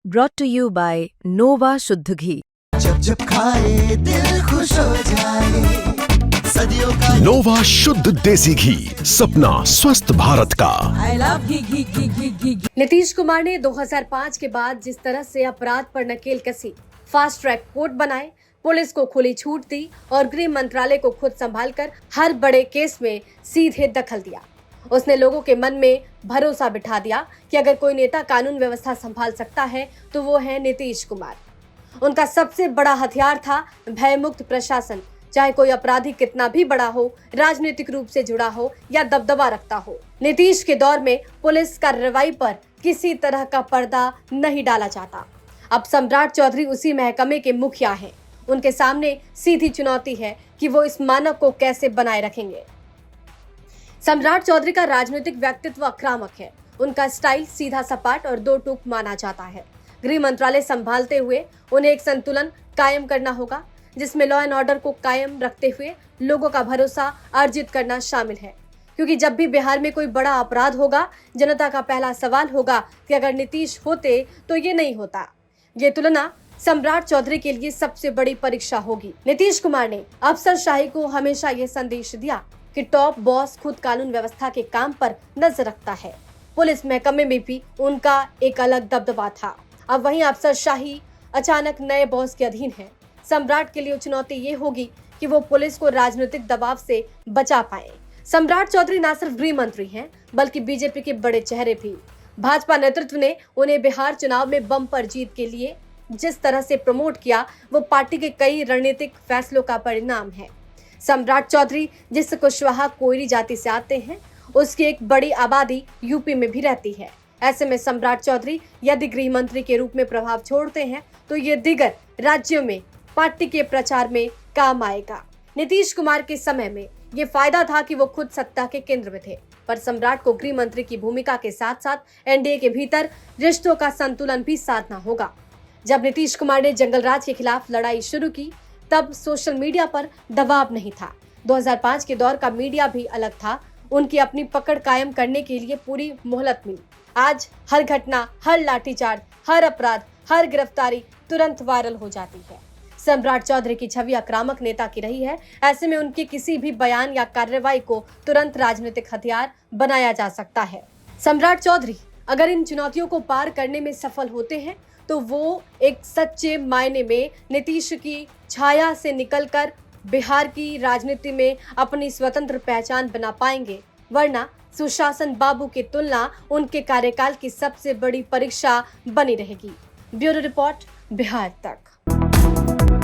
brought to you by Nova शुद्ध घी। जब जब खाए दिल खुश हो जाए, सदियों का नोवा शुद्ध देसी घी, सपना स्वस्थ भारत का। I love घी। नीतीश कुमार ने 2005 के बाद जिस तरह से अपराध पर नकेल कसी, फास्ट ट्रैक कोर्ट बनाए, पुलिस को खुली छूट दी और गृह मंत्रालय को खुद संभालकर हर बड़े केस में सीधे दखल दिया, उसने लोगों के मन में भरोसा बिठा दिया कि अगर कोई नेता कानून व्यवस्था संभाल सकता है तो वो है नीतीश कुमार। उनका सबसे बड़ा हथियार था भयमुक्त प्रशासन, चाहे कोई अपराधी कितना भी बड़ा हो, राजनीतिक रूप से जुड़ा हो या दबदबा रखता हो। नीतीश के दौर में पुलिस कार्रवाई पर किसी तरह का पर्दा नहीं डाला जाता। अब सम्राट चौधरी उसी महकमे के मुखिया हैं। उनके सामने सीधी चुनौती है कि वो इस मानक को कैसे बनाए रखेंगे। सम्राट चौधरी का राजनीतिक व्यक्तित्व आक्रामक है। उनका स्टाइल सीधा सपाट और दो टूक माना जाता है। गृह मंत्रालय संभालते हुए उन्हें एक संतुलन कायम करना होगा, जिसमें लॉ एंड ऑर्डर को कायम रखते हुए लोगों का भरोसा अर्जित करना शामिल है। क्योंकि जब भी बिहार में कोई बड़ा अपराध होगा, जनता का पहला सवाल होगा कि अगर नीतीश होते तो ये नहीं होता। ये तुलना सम्राट चौधरी के लिए सबसे बड़ी परीक्षा होगी। नीतीश कुमार ने अफसरशाही को हमेशा ये संदेश दिया कि टॉप बॉस खुद कानून व्यवस्था के काम पर नजर रखता है। पुलिस महकमे में भी उनका एक अलग दबदबा था। अब वहीं अफसरशाही अचानक नए बॉस के अधीन है। सम्राट के लिए चुनौती ये होगी कि वो पुलिस को राजनीतिक दबाव से बचा पाए। सम्राट चौधरी न सिर्फ गृह मंत्री हैं, बल्कि बीजेपी के बड़े चेहरे भी। भाजपा नेतृत्व ने उन्हें बिहार चुनाव में बम्पर जीत के लिए जिस तरह से प्रमोट किया, वो पार्टी के कई रणनीतिक फैसलों का परिणाम है। सम्राट चौधरी जिस कुशवाहा कोयरी जाति से आते हैं, उसकी एक बड़ी आबादी यूपी में भी रहती है। ऐसे में सम्राट चौधरी यदि गृह मंत्री के रूप में प्रभाव छोड़ते हैं तो ये दीगर राज्यों में पार्टी के प्रचार में काम आएगा। नीतीश कुमार के समय में ये फायदा था कि वो खुद सत्ता के केंद्र में थे, पर सम्राट को गृह मंत्री की भूमिका के साथ साथ एनडीए के भीतर रिश्तों का संतुलन भी साधना होगा। जब नीतीश कुमार ने जंगल राज के खिलाफ लड़ाई शुरू की, तब सोशल मीडिया पर दबाव नहीं था। 2005 के दौर का मीडिया भी अलग था। उनकी अपनी पकड़ कायम करने के लिए पूरी मोहलत मिली। आज हर घटना, हर लाठीचार्ज, हर अपराध, हर गिरफ्तारी तुरंत वायरल हो जाती है। सम्राट चौधरी की छवि आक्रामक नेता की रही है। ऐसे में उनके किसी भी बयान या कार्रवाई को तुरंत राजनीतिक हथियार बनाया जा सकता है। सम्राट चौधरी अगर इन चुनौतियों को पार करने में सफल होते हैं तो वो एक सच्चे मायने में नीतीश की छाया से निकलकर बिहार की राजनीति में अपनी स्वतंत्र पहचान बना पाएंगे। वरना सुशासन बाबू की तुलना उनके कार्यकाल की सबसे बड़ी परीक्षा बनी रहेगी। ब्यूरो रिपोर्ट, बिहार तक।